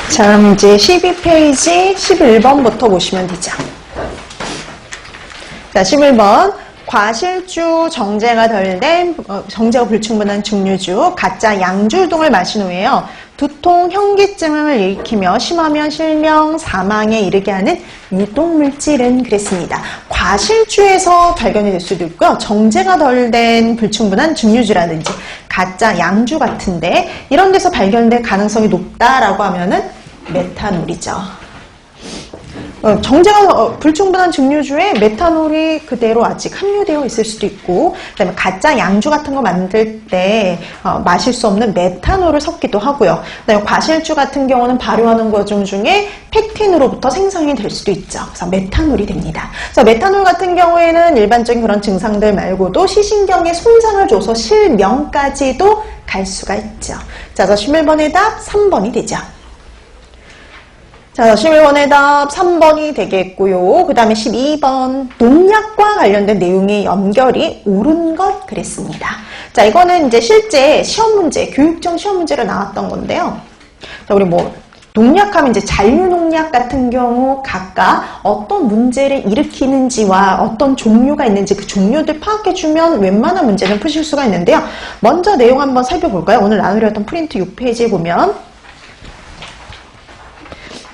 자, 그럼 이제 12페이지 11번부터 보시면 되죠. 자, 11번. 과실주 정제가 덜 된, 정제가 불충분한 중류주, 가짜 양주등을 마신 후에요. 두통, 현기증을 일으키며 심하면 실명, 사망에 이르게 하는 유독물질은 그랬습니다. 과실주에서 발견이 될 수도 있고요. 정제가 덜 된 불충분한 중류주라든지 가짜 양주 같은데 이런 데서 발견될 가능성이 높다라고 하면은 메탄올이죠. 정제가 불충분한 증류주에 메탄올이 그대로 아직 함유되어 있을 수도 있고, 그다음에 가짜 양주 같은 거 만들 때 마실 수 없는 메탄올을 섞기도 하고요. 그다음에 과실주 같은 경우는 발효하는 과정 중에 팩틴으로부터 생성이 될 수도 있죠. 그래서 메탄올이 됩니다. 그래서 메탄올 같은 경우에는 일반적인 그런 증상들 말고도 시신경에 손상을 줘서 실명까지도 갈 수가 있죠. 자, 그래서 11번의 답 3번이 되죠. 자, 11번의 답 3번이 되겠고요. 그 다음에 12번 농약과 관련된 내용의 연결이 옳은 것 그랬습니다. 자, 이거는 이제 실제 시험 문제, 교육청 시험 문제로 나왔던 건데요. 자, 우리 농약하면 이제 잔류농약 같은 경우 각각 어떤 문제를 일으키는지와 어떤 종류가 있는지 그 종류들 파악해주면 웬만한 문제는 푸실 수가 있는데요. 먼저 내용 한번 살펴볼까요? 오늘 나누려던 프린트 6페이지에 보면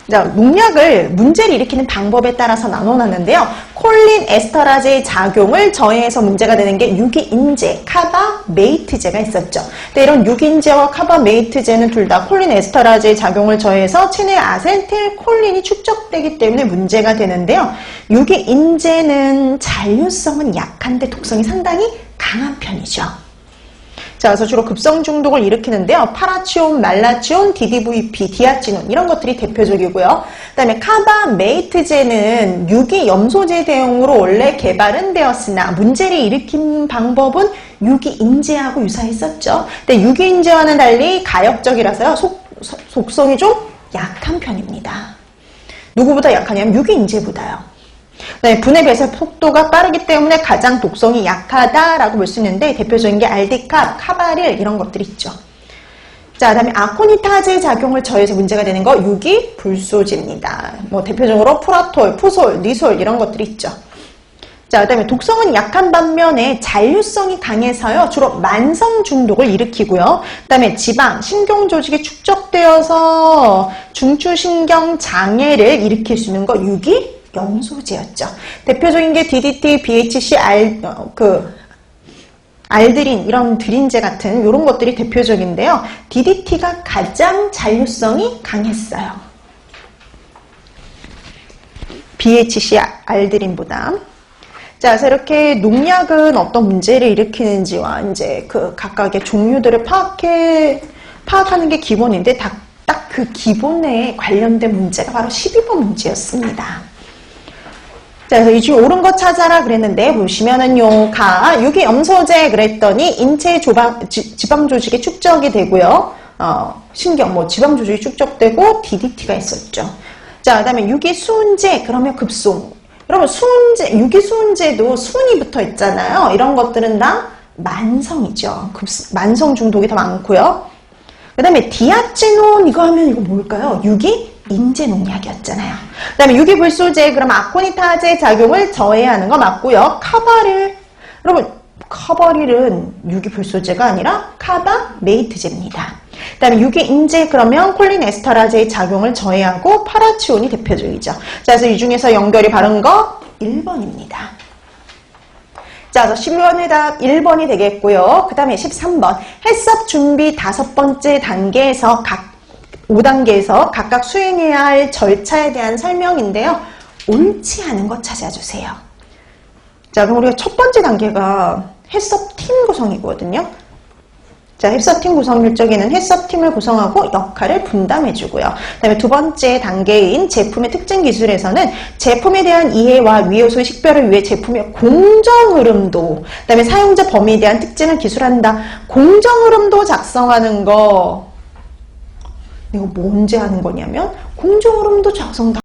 자, 농약을 문제를 일으키는 방법에 따라서 나눠놨는데요. 콜린 에스터라제의 작용을 저해해서 문제가 되는 게 유기인제, 카바메이트제가 있었죠. 근데 이런 유기인제와 카바메이트제는 둘 다 콜린 에스터라제의 작용을 저해해서 체내 아세틸콜린이 축적되기 때문에 문제가 되는데요. 유기인제는 잔류성은 약한데 독성이 상당히 강한 편이죠. 자, 그래서 주로 급성 중독을 일으키는데요. 파라치온, 말라치온, DDVP, 디아치논 이런 것들이 대표적이고요. 그다음에 카바메이트제는 유기염소제 대용으로 원래 개발은 되었으나 문제를 일으킨 방법은 유기인제하고 유사했었죠. 근데 유기인제와는 달리 가역적이라서요. 속성이 좀 약한 편입니다. 누구보다 약하냐면 유기인제보다요. 네, 분해 배설 속도가 빠르기 때문에 가장 독성이 약하다라고 볼 수 있는데 대표적인 게 알디캅, 카바릴 이런 것들이 있죠. 자, 그다음에 아코니타제 작용을 저해서 문제가 되는 거 유기 불소지입니다. 대표적으로 프라톨, 푸솔, 니솔 이런 것들이 있죠. 자, 그다음에 독성은 약한 반면에 잔류성이 강해서요. 주로 만성 중독을 일으키고요. 그다음에 지방, 신경 조직이 축적되어서 중추신경 장애를 일으킬 수 있는 거 유기 염소제였죠. 대표적인 게 DDT, BHC, 알드린 이런 드린제 같은 이런 것들이 대표적인데요. DDT가 가장 잔류성이 강했어요. BHC, 알드린보다. 자, 그래서 이렇게 농약은 어떤 문제를 일으키는지와 이제 그 각각의 종류들을 파악하는 게 기본인데 딱 그 기본에 관련된 문제가 바로 12번 문제였습니다. 자, 그래서 이 중에 옳은 거 찾아라 그랬는데 보시면은요, 유기염소제 그랬더니 인체 지방 조직이 축적이 되고요, 신경, 지방 조직이 축적되고 DDT가 있었죠. 자, 그다음에 유기수은제 그러면 급소. 여러분 유기수은제도 수은이 붙어 있잖아요. 이런 것들은 다 만성이죠. 만성 중독이 더 많고요. 그다음에 디아치논 이거 하면 이거 뭘까요? 인제 농약이었잖아요. 그 다음에 유기불소제, 그럼 아코니타제 작용을 저해하는 거 맞고요. 카바릴, 여러분, 카바릴은 유기불소제가 아니라 카바메이트제입니다. 그 다음에 유기인제, 그러면 콜린 에스터라제의 작용을 저해하고 파라치온이 대표적이죠. 자, 그래서 이 중에서 연결이 바른 거 1번입니다. 자, 그래서 11번의 답 1번이 되겠고요. 그 다음에 13번, 해썹 준비 5번째 단계에서 5단계에서 각각 수행해야 할 절차에 대한 설명인데요. 옳지 않은 것 찾아주세요. 자, 그럼 우리가 첫 번째 단계가 해썹팀 구성이거든요. 자, 해썹팀 구성 일정에는 해썹팀을 구성하고 역할을 분담해주고요. 그 다음에 두 번째 단계인 제품의 특징 기술에서는 제품에 대한 이해와 위요소의 식별을 위해 제품의 공정흐름도, 그 다음에 사용자 범위에 대한 특징을 기술한다. 공정흐름도 작성하는 거, 이거 뭐 언제 하는 거냐면 공정흐름도 작성